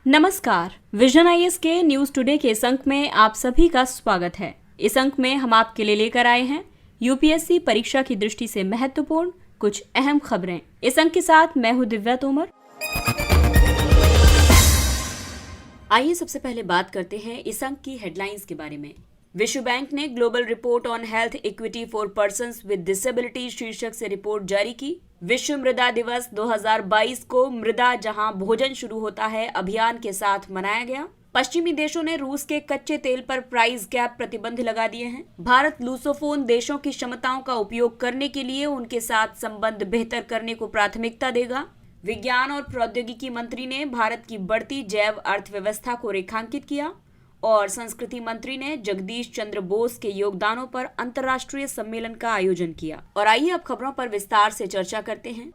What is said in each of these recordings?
नमस्कार, vision IAS के news today के इस अंक में आप सभी का स्वागत है। इस अंक में हम आपके लिए लेकर आए हैं यूपीएससी परीक्षा की दृष्टि से महत्वपूर्ण कुछ अहम खबरें। इस अंक के साथ मैं हूं दिव्या तोमर। आइए सबसे पहले बात करते हैं इस अंक की हेडलाइंस के बारे में। विश्व बैंक ने global report on health equity for persons with disability शीर्षक से रिपोर्ट जारी की। विश्व मृदा दिवस 2022 को मृदा जहां भोजन शुरू होता है अभियान के साथ मनाया गया। पश्चिमी देशों ने रूस के कच्चे तेल पर प्राइस कैप प्रतिबंध लगा दिए हैं। भारत लूसोफोन देशों की क्षमताओं का उपयोग करने के लिए उनके साथ संबंध बेहतर करने को प्राथमिकता देगा। विज्ञान और प्रौद्योगिकी मंत्री ने भारत की बढ़ती जैव अर्थव्यवस्था को रेखांकित किया और संस्कृति मंत्री ने जगदीश चंद्र बोस के योगदानों पर अंतर्राष्ट्रीय सम्मेलन का आयोजन किया। और आइए अब खबरों पर विस्तार से चर्चा करते हैं।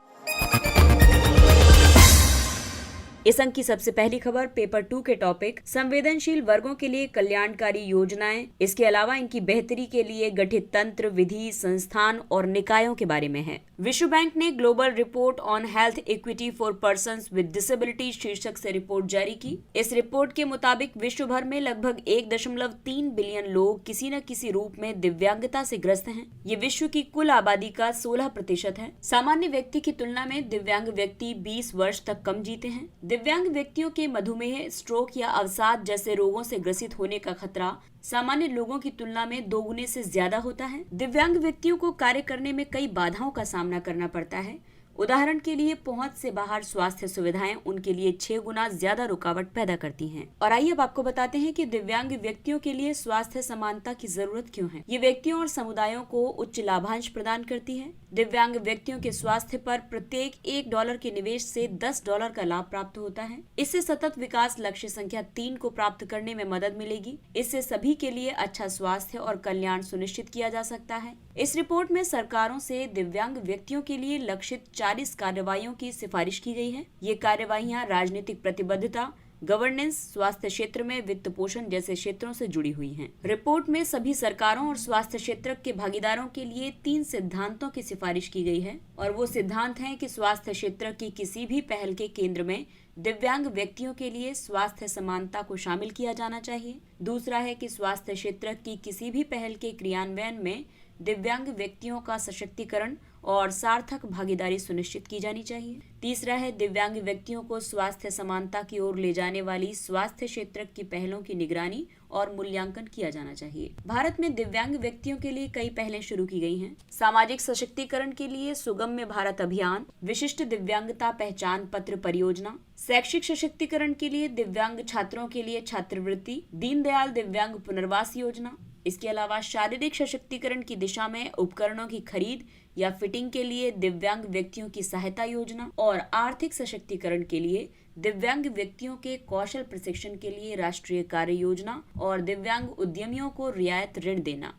इस अंक की सबसे पहली खबर पेपर 2 के टॉपिक संवेदनशील वर्गों के लिए कल्याणकारी योजनाएं, इसके अलावा इनकी बेहतरी के लिए गठित तंत्र, विधि, संस्थान और निकायों के बारे में है। विश्व बैंक ने global report on health equity for persons with disability शीर्षक से रिपोर्ट जारी की। इस रिपोर्ट के मुताबिक विश्व भर में लगभग 1.3 बिलियन लोग किसी न किसी रूप में दिव्यांगता से ग्रस्त हैं। ये विश्व की कुल आबादी का 16% है। सामान्य व्यक्ति की तुलना में दिव्यांग व्यक्ति 20 वर्ष तक कम जीते हैं। दिव्यांग व्यक्तियों के मधुमेह, स्ट्रोक या अवसाद जैसे रोगों से ग्रसित होने का खतरा सामान्य लोगों की तुलना में 2 गुने से ज्यादा होता है। दिव्यांग व्यक्तियों को कार्य करने में कई बाधाओं का सामना करना पड़ता है। उदाहरण के लिए पहुंच से बाहर स्वास्थ्य सुविधाएं उनके लिए 6 गुना ज्यादा रुकावट पैदा करती हैं। और आइए अब आपको बताते हैं कि दिव्यांग व्यक्तियों के लिए स्वास्थ्य समानता की जरूरत क्यों है। ये व्यक्तियों और समुदायों को उच्च लाभांश प्रदान करती है। दिव्यांग व्यक्तियों के स्वास्थ्य पर प्रत्येक $1 के निवेश से $10 का लाभ प्राप्त होता है। इससे सतत विकास लक्ष्य संख्या 3 को प्राप्त करने में मदद मिलेगी। इससे सभी के लिए अच्छा स्वास्थ्य और कल्याण सुनिश्चित किया जा सकता है। इस रिपोर्ट में सरकारों से दिव्यांग व्यक्तियों के लिए लक्षित 40 कार्रवाइयों की सिफारिश की गई है। ये कार्रवाइयां राजनीतिक प्रतिबद्धता, गवर्नेंस, स्वास्थ्य क्षेत्र में वित्त पोषण जैसे क्षेत्रों से जुड़ी हुई हैं। रिपोर्ट में सभी सरकारों और स्वास्थ्य क्षेत्र के भागीदारों के लिए 3 सिद्धांतों की सिफारिश की गई है और वो सिद्धांत हैं कि स्वास्थ्य क्षेत्र की किसी भी पहल के केंद्र में दिव्यांग व्यक्तियों के लिए स्वास्थ्य समानता को शामिल किया जाना चाहिए। दूसरा है कि स्वास्थ्य क्षेत्र की किसी भी पहल के क्रियान्वयन में दिव्यांग व्यक्तियों का सशक्तिकरण और सार्थक भागीदारी सुनिश्चित की जानी चाहिए। तीसरा है दिव्यांग व्यक्तियों को स्वास्थ्य समानता की ओर ले जाने वाली स्वास्थ्य क्षेत्र की पहलों की निगरानी और मूल्यांकन किया जाना चाहिए। भारत में दिव्यांग व्यक्तियों के लिए कई पहलें शुरू की गई हैं। सामाजिक सशक्तिकरण के लिए सुगम्य भारत अभियान, विशिष्ट दिव्यांगता पहचान पत्र परियोजना, शैक्षिक सशक्तिकरण के लिए दिव्यांग छात्रों के लिए छात्रवृत्ति, दीनदयाल दिव्यांग पुनर्वास योजना। इसके अलावा शारीरिक सशक्तिकरण की दिशा में उपकरणों की खरीद या फिटिंग के लिए दिव्यांग व्यक्तियों की सहायता योजना और आर्थिक सशक्तिकरण के लिए दिव्यांग व्यक्तियों के कौशल प्रशिक्षण के लिए राष्ट्रीय कार्य योजना और दिव्यांग उद्यमियों को रियायत ऋण देना।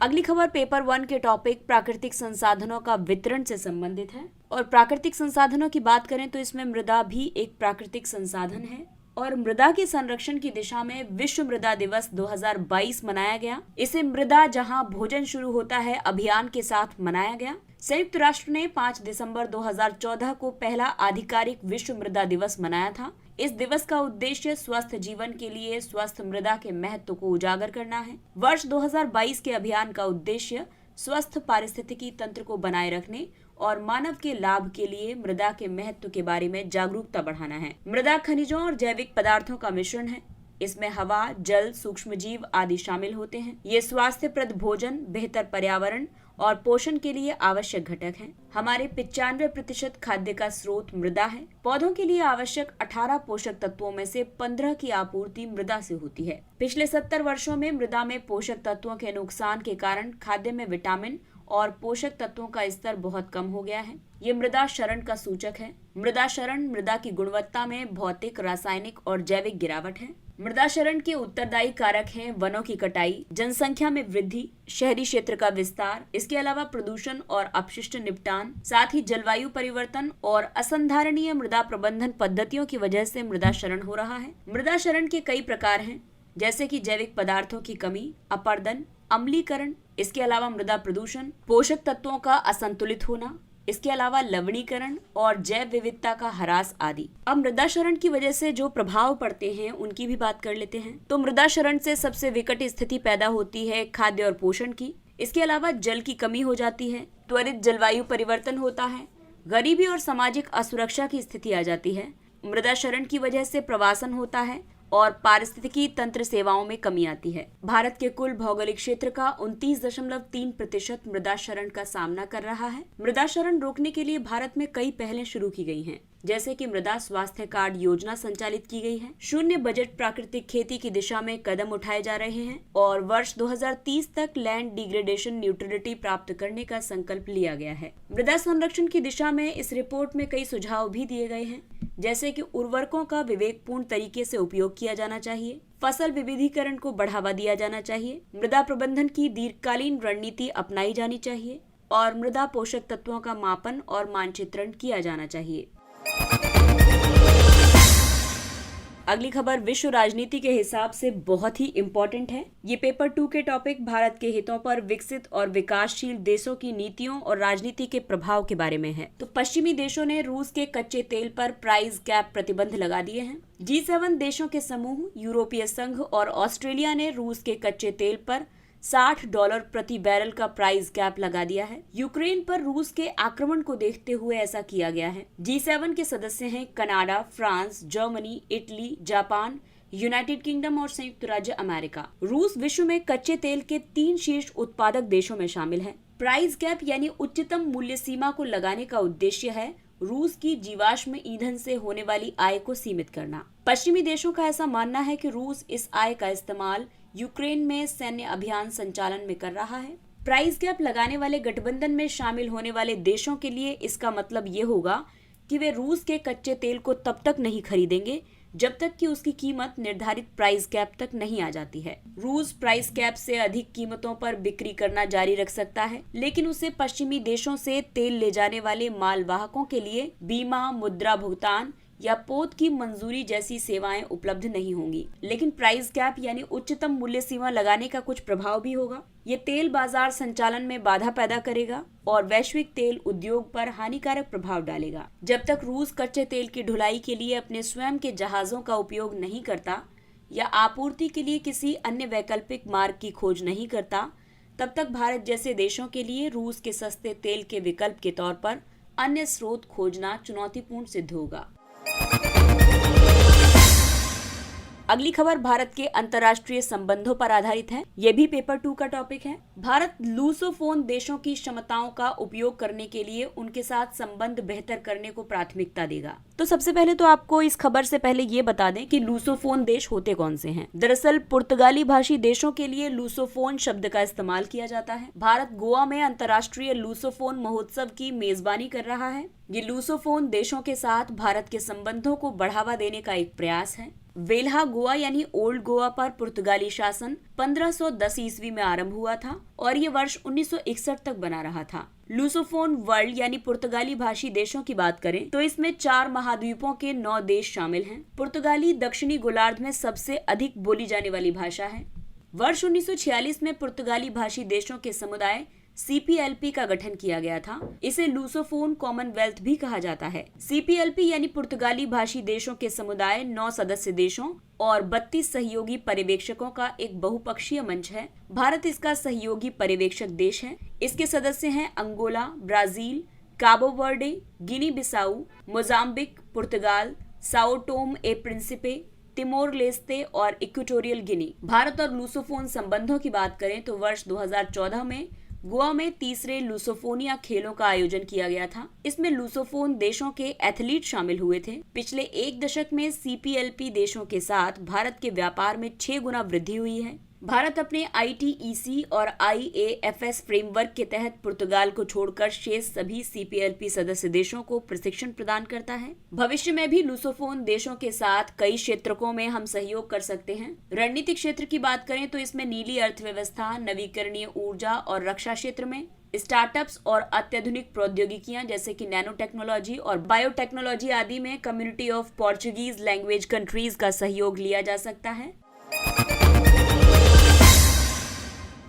अगली खबर पेपर 1 के टॉपिक प्राकृतिक संसाधनों का वितरण से संबंधित है। और प्राकृतिक संसाधनों की बात करें तो इसमें मृदा भी एक प्राकृतिक संसाधन है और मृदा के संरक्षण की दिशा में विश्व मृदा दिवस 2022 मनाया गया। इसे मृदा जहां भोजन शुरू होता है अभियान के साथ मनाया गया। संयुक्त राष्ट्र ने 5 दिसंबर 2014 को पहला आधिकारिक विश्व मृदा दिवस मनाया था। इस दिवस का उद्देश्य स्वस्थ जीवन के लिए स्वस्थ मृदा के महत्व को उजागर करना है। वर्ष 2022 के अभियान का उद्देश्य स्वस्थ पारिस्थितिकी तंत्र को बनाए रखने और मानव के लाभ के लिए मृदा के महत्व के बारे में जागरूकता बढ़ाना है। मृदा खनिजों और जैविक पदार्थों का मिश्रण है। इसमें हवा, जल, सूक्ष्मजीव आदि शामिल होते हैं। ये स्वास्थ्यप्रद भोजन, बेहतर पर्यावरण और पोषण के लिए आवश्यक घटक हैं। हमारे 95% खाद्य का स्रोत मृदा है। पौधों के लिए आवश्यक 18 पोषक तत्वों में से 15 की आपूर्ति मृदा से होती है। पिछले 70 वर्षों में मृदा में पोषक तत्वों के नुकसान के कारण खाद्य में विटामिन और पोषक तत्वों का स्तर बहुत कम हो गया है। ये मृदा क्षरण का सूचक है। मृदा क्षरण मृदा की गुणवत्ता में भौतिक, रासायनिक और जैविक गिरावट है। मृदा क्षरण के उत्तरदायी कारक हैं वनों की कटाई, जनसंख्या में वृद्धि, शहरी क्षेत्र का विस्तार, इसके अलावा प्रदूषण और अपशिष्ट निपटान, साथ ही जलवायु परिवर्तन और असंधारणीय मृदा प्रबंधन पद्धतियों की वजह से मृदा क्षरण हो रहा है। मृदा क्षरण के कई प्रकार हैं, जैसे कि जैविक पदार्थों की कमी, अपरदन, अम्लीकरण, इसके अलावा मृदा प्रदूषण, पोषक तत्वों का असंतुलित होना, इसके अलावा लवणीकरण और जैव विविधता का ह्रास आदि। अब मृदा क्षरण की वजह से जो प्रभाव पड़ते हैं उनकी भी बात कर लेते हैं। तो मृदा क्षरण से सबसे विकट स्थिति पैदा होती है खाद्य और पोषण की। इसके अलावा जल की कमी हो जाती है, त्वरित जलवायु परिवर्तन होता है, गरीबी और सामाजिक असुरक्षा की स्थिति आ जाती है। मृदा क्षरण की वजह से प्रवासन होता है और पारिस्थितिकी तंत्र सेवाओं में कमी आती है। भारत के कुल भौगोलिक क्षेत्र का 29.3% मृदा क्षरण का सामना कर रहा है। मृदा क्षरण रोकने के लिए भारत में कई पहलें शुरू की गई हैं, जैसे कि मृदा स्वास्थ्य कार्ड योजना संचालित की गई है, शून्य बजट प्राकृतिक खेती की दिशा में कदम उठाए जा रहे हैं और वर्ष 2030 तक लैंड डिग्रेडेशन न्यूट्रलिटी प्राप्त करने का संकल्प लिया गया है। मृदा संरक्षण की दिशा में इस रिपोर्ट में कई सुझाव भी दिए गए हैं, जैसे कि उर्वरकों का विवेकपूर्ण तरीके से उपयोग किया जाना चाहिए, फसल विविधीकरण को बढ़ावा दिया जाना चाहिए, मृदा प्रबंधन की दीर्घकालीन रणनीति अपनाई जानी चाहिए और मृदा पोषक तत्वों का मापन और मानचित्रण किया जाना चाहिए। अगली खबर विश्व राजनीति के हिसाब से बहुत ही इम्पोर्टेंट है। ये पेपर 2 के टॉपिक भारत के हितों पर विकसित और विकासशील देशों की नीतियों और राजनीति के प्रभाव के बारे में है। तो पश्चिमी देशों ने रूस के कच्चे तेल पर प्राइस कैप प्रतिबंध लगा दिए हैं। G7 देशों के समूह, यूरोपीय संघ और ऑस्ट्रेलिया ने रूस के कच्चे तेल पर $60 प्रति बैरल का प्राइस कैप लगा दिया है। यूक्रेन पर रूस के आक्रमण को देखते हुए ऐसा किया गया है। G7 के सदस्य हैं Canada, France, Germany, Italy, Japan, United kingdom और संयुक्त राज्य अमेरिका। रूस विश्व में कच्चे तेल के 3 शीर्ष उत्पादक देशों में शामिल है। प्राइस कैप यानी उच्चतम मूल्य सीमा को लगाने का उद्देश्य है रूस की जीवाश्म ईंधन से होने वाली आय को सीमित करना। पश्चिमी देशों का ऐसा मानना है कि रूस इस आय का इस्तेमाल यूक्रेन में सैन्य अभियान संचालन में कर रहा है। प्राइस कैप लगाने वाले गठबंधन में शामिल होने वाले देशों के लिए इसका मतलब ये होगा कि वे रूस के कच्चे तेल को तब तक नहीं खरीदेंगे जब तक कि उसकी कीमत निर्धारित प्राइस कैप तक नहीं आ जाती है। रूस प्राइस कैप से अधिक कीमतों पर बिक्री करना जारी रख सकता है, लेकिन उसे पश्चिमी देशों से तेल ले जाने वाले मालवाहकों के लिए बीमा, मुद्रा भुगतान या पोत की मंजूरी जैसी सेवाएं उपलब्ध नहीं होंगी। लेकिन प्राइस कैप यानी उच्चतम मूल्य सीमा लगाने का कुछ प्रभाव भी होगा। ये तेल बाजार संचालन में बाधा पैदा करेगा और वैश्विक तेल उद्योग पर हानिकारक प्रभाव डालेगा। जब तक रूस कच्चे तेल की ढुलाई के लिए अपने स्वयं के जहाजों का उपयोग नहीं करता या आपूर्ति के लिए किसी अन्य वैकल्पिक मार्ग की खोज नहीं करता, तब तक भारत जैसे देशों के लिए रूस के सस्ते तेल के विकल्प के तौर पर अन्य स्रोत खोजना चुनौतीपूर्ण सिद्ध होगा। अगली खबर भारत के अंतर्राष्ट्रीय संबंधों पर आधारित है। ये भी पेपर 2 का टॉपिक है। भारत लूसोफोन देशों की क्षमताओं का उपयोग करने के लिए उनके साथ संबंध बेहतर करने को प्राथमिकता देगा। तो सबसे पहले तो आपको इस खबर से पहले ये बता दें कि लूसोफोन देश होते कौन से हैं। दरअसल पुर्तगाली भाषी देशों के लिए लूसोफोन शब्द का इस्तेमाल किया जाता है। भारत गोवा में अंतर्राष्ट्रीय लूसोफोन महोत्सव की मेजबानी कर रहा है। ये लूसोफोन देशों के साथ भारत के संबंधों को बढ़ावा देने का एक प्रयास है। वेल्हा गोवा यानी ओल्ड गोवा पर पुर्तगाली शासन 1510 ईस्वी में आरंभ हुआ था और ये वर्ष 1961 तक बना रहा था। लूसोफोन वर्ल्ड यानी पुर्तगाली भाषी देशों की बात करें तो इसमें 4 महाद्वीपों के 9 देश शामिल हैं। पुर्तगाली दक्षिणी गोलार्ध में सबसे अधिक बोली जाने वाली भाषा है। वर्ष 1946 में पुर्तगाली भाषी देशों के समुदाय CPLP का गठन किया गया था। इसे लूसोफोन कॉमनवेल्थ भी कहा जाता है। CPLP यानी पुर्तगाली भाषी देशों के समुदाय 9 सदस्य देशों और 32 सहयोगी पर्यवेक्षकों का एक बहुपक्षीय मंच है। भारत इसका सहयोगी पर्यवेक्षक देश है। इसके सदस्य हैं अंगोला, ब्राजील, काबो वर्डे, गिनी बिसाऊ, मोजाम्बिक, पुर्तगाल, साओ टोम ए प्रिंसिपे, तिमोर लेस्ते और इक्वेटोरियल गिनी। भारत और लूसोफोन संबंधों की बात करें तो वर्ष 2014 में गोवा में तीसरे लूसोफोनिया खेलों का आयोजन किया गया था। इसमें लूसोफोन देशों के एथलीट शामिल हुए थे। पिछले 1 दशक में CPLP देशों के साथ भारत के व्यापार में 6 गुना वृद्धि हुई है। भारत अपने ITEC और IAFS फ्रेमवर्क के तहत पुर्तगाल को छोड़कर शेष सभी CPLP सदस्य देशों को प्रशिक्षण प्रदान करता है। भविष्य में भी लूसोफोन देशों के साथ कई क्षेत्रों में हम सहयोग कर सकते हैं। रणनीतिक क्षेत्र की बात करें तो इसमें नीली अर्थव्यवस्था, नवीकरणीय ऊर्जा और रक्षा क्षेत्र में स्टार्टअप्स और अत्याधुनिक प्रौद्योगिकियां जैसे कि नैनो टेक्नोलॉजी और बायोटेक्नोलॉजी आदि में community of Portuguese language countries का सहयोग लिया जा सकता है।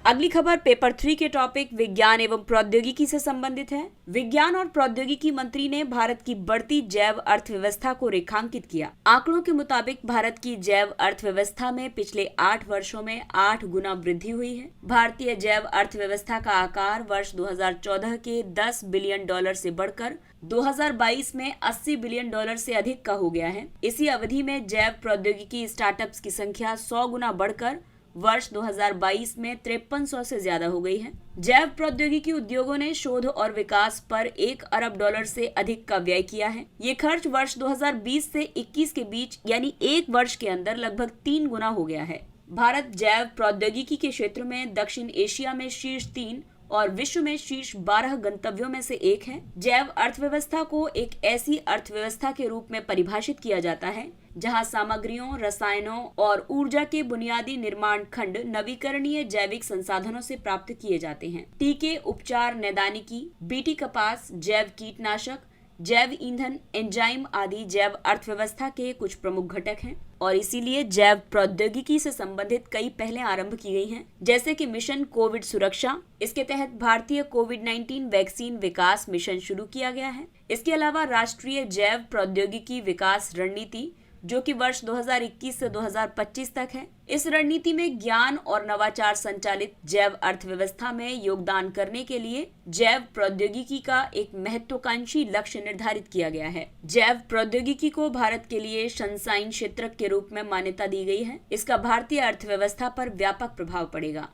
अगली खबर पेपर 3 के टॉपिक विज्ञान एवं प्रौद्योगिकी से संबंधित है। विज्ञान और प्रौद्योगिकी मंत्री ने भारत की बढ़ती जैव अर्थव्यवस्था को रेखांकित किया। आंकड़ों के मुताबिक भारत की जैव अर्थव्यवस्था में पिछले 8 वर्षों में 8 गुना वृद्धि हुई है। भारतीय जैव अर्थव्यवस्था का आकार वर्ष 2014 के $10 बिलियन से बढ़कर 2022 में $80 बिलियन से अधिक का हो गया है। इसी अवधि में जैव प्रौद्योगिकी स्टार्टअप्स की संख्या 100 गुना बढ़कर वर्ष 2022 में 5300 से ज्यादा हो गई है। जैव प्रौद्योगिकी उद्योगों ने शोध और विकास पर $1 अरब से अधिक का व्यय किया है। ये खर्च वर्ष 2020 से 21 के बीच यानी 1 वर्ष के अंदर लगभग 3 गुना हो गया है। भारत जैव प्रौद्योगिकी के क्षेत्र में दक्षिण एशिया में शीर्ष 3 और विश्व में शीर्ष 12 गंतव्यों में से एक है। जैव अर्थव्यवस्था को एक ऐसी अर्थव्यवस्था के रूप में परिभाषित किया जाता है जहां सामग्रियों, रसायनों और ऊर्जा के बुनियादी निर्माण खंड नवीकरणीय जैविक संसाधनों से प्राप्त किए जाते हैं। टीके, उपचार, नैदानिकी, बीटी कपास, जैव कीटनाशक, जैव ईंधन, एंजाइम आदि जैव अर्थव्यवस्था के कुछ प्रमुख घटक हैं और इसीलिए जैव प्रौद्योगिकी से संबंधित कई पहलें आरंभ की गई हैं, जैसे कि मिशन कोविड सुरक्षा। इसके तहत भारतीय कोविड-19 वैक्सीन विकास मिशन शुरू किया गया है। इसके अलावा राष्ट्रीय जैव प्रौद्योगिकी विकास रणनीति जो कि वर्ष 2021 से 2025 तक है। इस रणनीति में ज्ञान और नवाचार संचालित जैव अर्थव्यवस्था में योगदान करने के लिए जैव प्रौद्योगिकी का एक महत्वाकांक्षी लक्ष्य निर्धारित किया गया है। जैव प्रौद्योगिकी को भारत के लिए सनशाइन क्षेत्र के रूप में मान्यता दी गई है। इसका भारतीय अर्थव्यवस्था पर व्यापक प्रभाव पड़ेगा।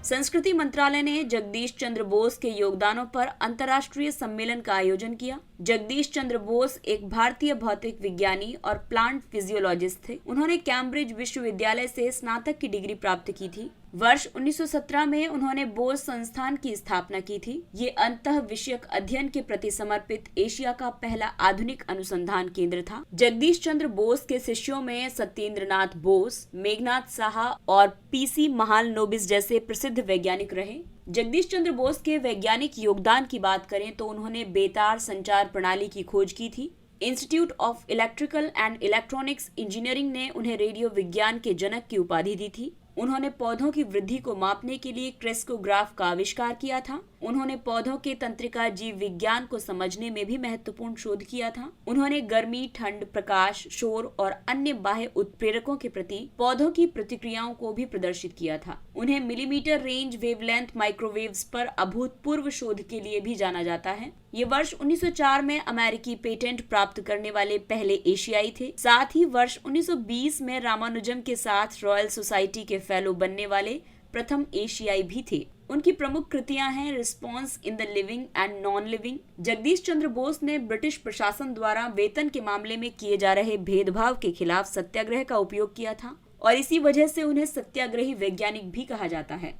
संस्कृति मंत्रालय ने जगदीश चंद्र बोस के योगदानों पर अंतर्राष्ट्रीय सम्मेलन का आयोजन किया। जगदीश चंद्र बोस एक भारतीय भौतिक विज्ञानी और प्लांट फिजियोलॉजिस्ट थे। उन्होंने कैम्ब्रिज विश्वविद्यालय से स्नातक की डिग्री प्राप्त की थी। वर्ष 1917 में उन्होंने बोस संस्थान की स्थापना की थी। ये अंतः विषयक अध्ययन के प्रति समर्पित एशिया का पहला आधुनिक अनुसंधान केंद्र था। जगदीश चंद्र बोस के शिष्यों में सत्येंद्र नाथ बोस, मेघनाथ साहा और पीसी महालनोबिस जैसे प्रसिद्ध वैज्ञानिक रहे। जगदीश चंद्र बोस के वैज्ञानिक योगदान की बात करें तो उन्होंने बेतार संचार प्रणाली की खोज की थी। Institute of electrical and electronics engineering ने उन्हें रेडियो विज्ञान के जनक की उपाधि दी थी। उन्होंने पौधों की वृद्धि को मापने के लिए क्रेस्कोग्राफ का आविष्कार किया था। उन्होंने पौधों के तंत्रिका जीव विज्ञान को समझने में भी महत्वपूर्ण शोध किया था। उन्होंने गर्मी, ठंड, प्रकाश, शोर और अन्य बाह्य उत्प्रेरकों के प्रति पौधों की प्रतिक्रियाओं को भी प्रदर्शित किया था। उन्हें मिलीमीटर रेंज वेवलेंथ माइक्रोवेव्स पर अभूतपूर्व शोध के लिए भी जाना जाता है। ये वर्ष 1904 में अमेरिकी पेटेंट प्राप्त करने वाले पहले एशियाई थे। साथ ही वर्ष 1920 में रामानुजम के साथ रॉयल सोसाइटी के फेलो बनने वाले प्रथम एशियाई भी थे। उनकी प्रमुख कृतियां हैं response in the living and non living. Jagadish Chandra Bose ने ब्रिटिश प्रशासन द्वारा वेतन के मामले में किए जा रहे भेदभाव के खिलाफ सत्याग्रह का उपयोग किया था और इसी वजह से उन्हें सत्याग्रही वैज्ञानिक भी कहा जाता है।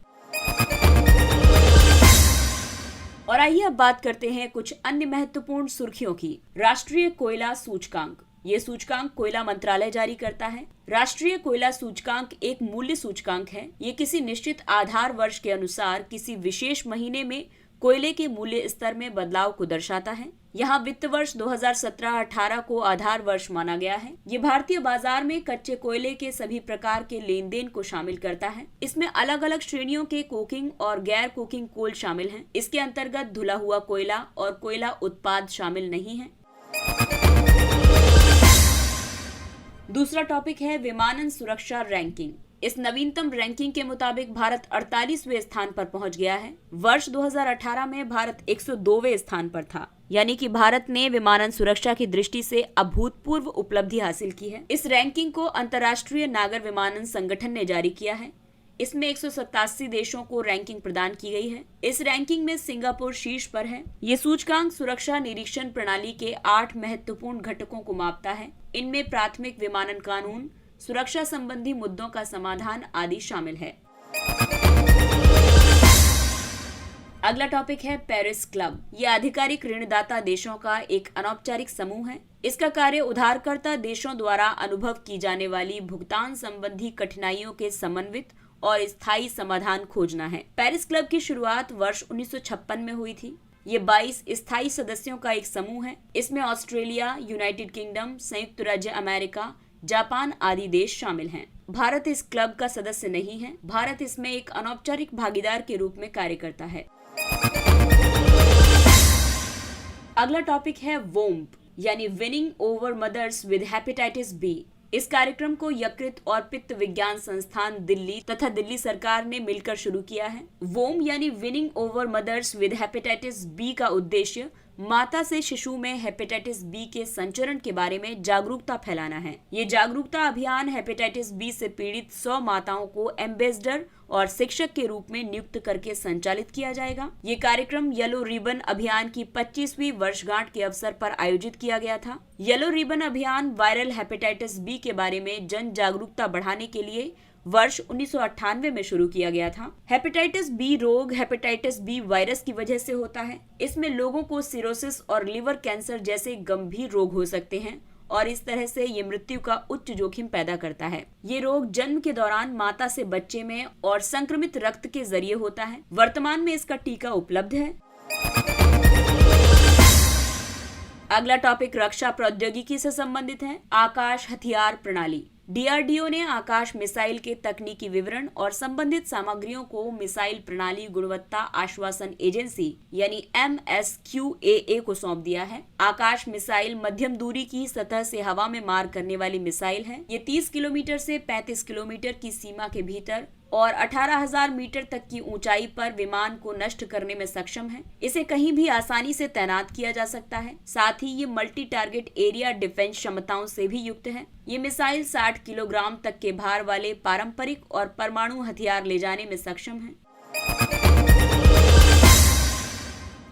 और आइए अब बात करते हैं कुछ अन्य महत्वपूर्ण सुर्खियों की। राष्ट्रीय कोयला सूचकांक, ये सूचकांक कोयला मंत्रालय जारी करता है। राष्ट्रीय कोयला सूचकांक एक मूल्य सूचकांक है। ये किसी निश्चित आधार वर्ष के अनुसार किसी विशेष महीने में कोयले के मूल्य स्तर में बदलाव को दर्शाता है। यहाँ वित्त वर्ष 2017-18 को आधार वर्ष माना गया है। ये भारतीय बाजार में कच्चे कोयले के सभी प्रकार के लेन देन को शामिल करता है। इसमें अलग अलग श्रेणियों के कोकिंग और गैर कोकिंग कोल शामिल हैं। इसके अंतर्गत धुला हुआ कोयला और कोयला उत्पाद शामिल नहीं है। दूसरा टॉपिक है विमानन सुरक्षा रैंकिंग। इस नवीनतम रैंकिंग के मुताबिक भारत 48वें स्थान पर पहुंच गया है। वर्ष 2018 में भारत 102वें स्थान पर था, यानी कि भारत ने विमानन सुरक्षा की दृष्टि से अभूतपूर्व उपलब्धि हासिल की है। इस रैंकिंग को अंतर्राष्ट्रीय नागर विमानन संगठन ने जारी किया है। इसमें 187 देशों को रैंकिंग प्रदान की गई है। इस रैंकिंग में सिंगापुर शीर्ष पर है। ये सूचकांक सुरक्षा निरीक्षण प्रणाली के 8 महत्वपूर्ण घटकों को मापता है। इनमें प्राथमिक विमानन कानून, सुरक्षा संबंधी मुद्दों का समाधान आदि शामिल है। अगला टॉपिक है पेरिस क्लब। यह आधिकारिक ऋणदाता देशों का एक अनौपचारिक समूह है। इसका कार्य उधारकर्ता देशों द्वारा अनुभव की जाने वाली भुगतान संबंधी कठिनाइयों के समन्वित और स्थायी समाधान खोजना है। पेरिस क्लब की शुरुआत वर्ष 1956 में हुई थी। ये 22 स्थायी सदस्यों का एक समूह है। इसमें ऑस्ट्रेलिया, यूनाइटेड किंगडम, संयुक्त राज्य अमेरिका, जापान आदि देश शामिल हैं। भारत इस क्लब का सदस्य नहीं है। भारत इसमें एक अनौपचारिक भागीदार के रूप में कार्य करता है। अगला टॉपिक है वोम्ब यानी winning over mothers with hepatitis B. इस कार्यक्रम को यकृत और पित्त विज्ञान संस्थान दिल्ली तथा दिल्ली सरकार ने मिलकर शुरू किया है। वोम यानी winning over mothers with hepatitis B का उद्देश्य माता से शिशु में हेपेटाइटिस बी के संचरण के बारे में जागरूकता फैलाना है। ये जागरूकता अभियान हेपेटाइटिस बी से पीड़ित 100 माताओं को एम्बेसडर और शिक्षक के रूप में नियुक्त करके संचालित किया जाएगा। ये कार्यक्रम येलो रिबन अभियान की 25वीं वर्षगांठ के अवसर पर आयोजित किया गया था। येलो रिबन अभियान वायरल हेपेटाइटिस बी के बारे में जन जागरूकता बढ़ाने के लिए वर्ष 1998 में शुरू किया गया था। हेपेटाइटिस बी रोग हेपेटाइटिस बी वायरस की वजह से होता है। इसमें लोगों को सिरोसिस और लिवर कैंसर जैसे गंभीर रोग हो सकते हैं और इस तरह से ये मृत्यु का उच्च जोखिम पैदा करता है। ये रोग जन्म के दौरान माता से बच्चे में और संक्रमित रक्त के जरिए होता है। वर्तमान में इसका टीका उपलब्ध है। अगला टॉपिक रक्षा प्रौद्योगिकी से संबंधित है। आकाश हथियार प्रणाली। डीआरडीओ ने आकाश मिसाइल के तकनीकी विवरण और संबंधित सामग्रियों को मिसाइल प्रणाली गुणवत्ता आश्वासन एजेंसी यानी MSQAA को सौंप दिया है। आकाश मिसाइल मध्यम दूरी की सतह से हवा में मार करने वाली मिसाइल है। ये 30 किलोमीटर से 35 किलोमीटर की सीमा के भीतर और 18,000 मीटर तक की ऊंचाई पर विमान को नष्ट करने में सक्षम है। इसे कहीं भी आसानी से तैनात किया जा सकता है। साथ ही ये मल्टी टारगेट एरिया डिफेंस क्षमताओं से भी युक्त है। ये मिसाइल 60 किलोग्राम तक के भार वाले पारंपरिक और परमाणु हथियार ले जाने में सक्षम है।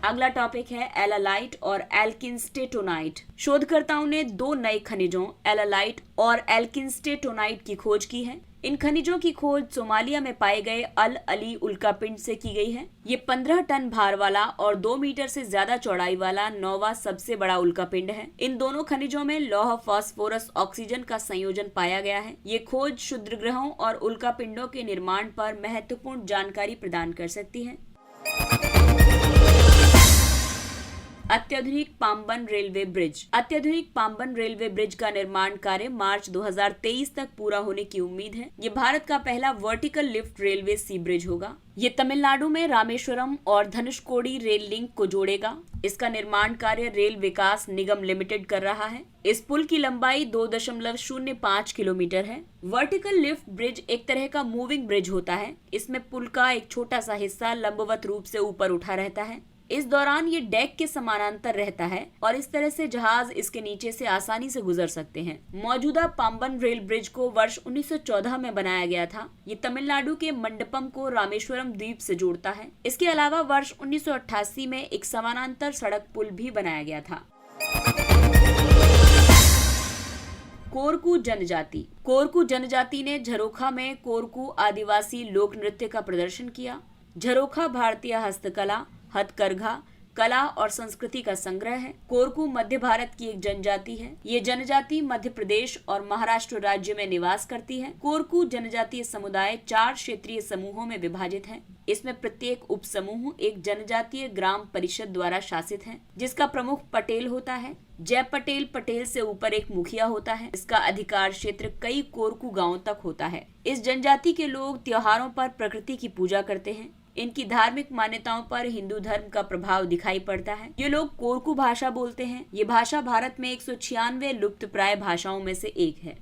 अगला टॉपिक है एलालाइट और एल्किनस्टेटोनाइट। शोधकर्ताओं ने 2 नए खनिजों एलालाइट और एल्किनस्टेटोनाइट की खोज की है। इन खनिजों की खोज सोमालिया में पाए गए अल अली उल्कापिंड से की गई है। ये 15 टन भार वाला और 2 मीटर से ज्यादा चौड़ाई वाला 9वां सबसे बड़ा उल्कापिंड है। इन दोनों खनिजों में लौह फास्फोरस ऑक्सीजन का संयोजन पाया गया है। ये खोज क्षुद्र ग्रहों और उल्कापिंडों के निर्माण पर महत्वपूर्ण जानकारी प्रदान कर सकती है। अत्याधुनिक पाम्बन रेलवे ब्रिज। अत्याधुनिक पाम्बन रेलवे ब्रिज का निर्माण कार्य मार्च 2023 तक पूरा होने की उम्मीद है। ये भारत का पहला वर्टिकल लिफ्ट रेलवे सी ब्रिज होगा। ये तमिलनाडु में रामेश्वरम और धनुषकोडी रेल लिंक को जोड़ेगा। इसका निर्माण कार्य रेल विकास निगम लिमिटेड कर रहा है। इस पुल की लंबाई 2.05 किलोमीटर है। वर्टिकल लिफ्ट ब्रिज एक तरह का मूविंग ब्रिज होता है। इसमें पुल का एक छोटा सा हिस्सा लंबवत रूप से ऊपर उठा रहता है। इस दौरान ये डेक के समानांतर रहता है और इस तरह से जहाज इसके नीचे से आसानी से गुजर सकते हैं। मौजूदा पाम्बन रेल ब्रिज को वर्ष 1914 में बनाया गया था। ये तमिलनाडु के मंडपम को रामेश्वरम द्वीप से जोड़ता है। इसके अलावा वर्ष 1988 में एक समानांतर सड़क पुल भी बनाया गया था। कोरकू जनजाति। कोरकू जनजाति ने झरोखा में कोरकू आदिवासी लोक नृत्य का प्रदर्शन किया। झरोखा भारतीय हस्तकला, हथकरघा, कला और संस्कृति का संग्रह है। कोरकू मध्य भारत की एक जनजाति है। ये जनजाति मध्य प्रदेश और महाराष्ट्र राज्य में निवास करती है। कोरकू जनजातीय समुदाय 4 क्षेत्रीय समूहों में विभाजित है। इसमें प्रत्येक उप समूह एक जनजातीय ग्राम परिषद द्वारा शासित है, जिसका प्रमुख पटेल होता है। जय पटेल पटेल से ऊपर एक मुखिया होता है। इसका अधिकार क्षेत्र कई कोरकू गांवों तक होता है। इस जनजाति के लोग त्योहारों पर प्रकृति की पूजा करते हैं। इनकी धार्मिक मान्यताओं पर हिंदू धर्म का प्रभाव दिखाई पड़ता है। ये लोग कोरकू भाषा बोलते हैं। ये भाषा भारत में 196 लुप्तप्राय भाषाओं में से एक है।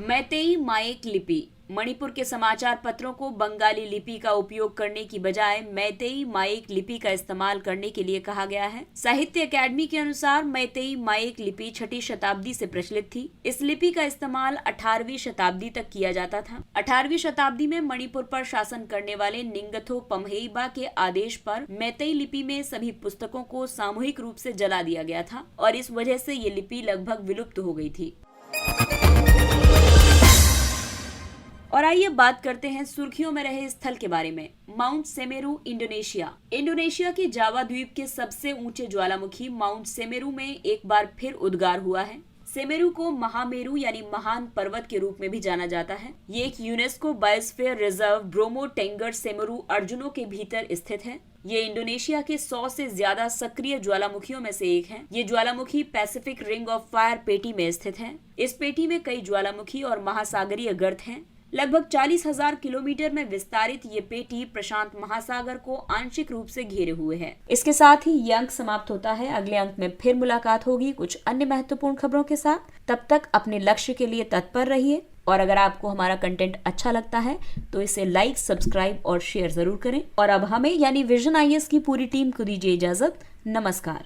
मैतेई माएक लिपि। मणिपुर के समाचार पत्रों को बंगाली लिपि का उपयोग करने की बजाय मैतेई माएक लिपि का इस्तेमाल करने के लिए कहा गया है। साहित्य अकादमी के अनुसार मैतेई माएक लिपि 6ठी शताब्दी से प्रचलित थी। इस लिपि का इस्तेमाल 18वीं शताब्दी तक किया जाता था। 18वीं शताब्दी में मणिपुर पर शासन करने वाले निंगथो पम्हेइबा के आदेश पर मैतेई लिपि में सभी पुस्तकों को सामूहिक रूप से जला दिया गया था और इस वजह से ये लिपि लगभग विलुप्त हो गई थी। और आइए बात करते हैं सुर्खियों में रहे स्थल के बारे में। Mount Semeru, Indonesia. इंडोनेशिया की जावा द्वीप के सबसे ऊंचे ज्वालामुखी माउंट सेमेरू में एक बार फिर उद्गार हुआ है। सेमेरू को महामेरू यानी महान पर्वत के रूप में भी जाना जाता है। ये एक UNESCO biosphere reserve Bromo Tengger Semeru Arjuno के भीतर स्थित है। ये इंडोनेशिया के 100 से ज्यादा सक्रिय ज्वालामुखियों में से एक है। ये ज्वालामुखी पैसिफिक रिंग ऑफ फायर पेटी में स्थित है। इस पेटी में कई ज्वालामुखी और महासागरीय गर्त हैं। लगभग 40,000 किलोमीटर में विस्तारित ये पेटी प्रशांत महासागर को आंशिक रूप से घेरे हुए है। इसके साथ ही ये अंक समाप्त होता है। अगले अंक में फिर मुलाकात होगी कुछ अन्य महत्वपूर्ण खबरों के साथ। तब तक अपने लक्ष्य के लिए तत्पर रहिए और अगर आपको हमारा कंटेंट अच्छा लगता है तो इसे लाइक, सब्सक्राइब और शेयर जरूर करें। और अब हमें यानी विजन IAS की पूरी टीम को दीजिए इजाजत। नमस्कार।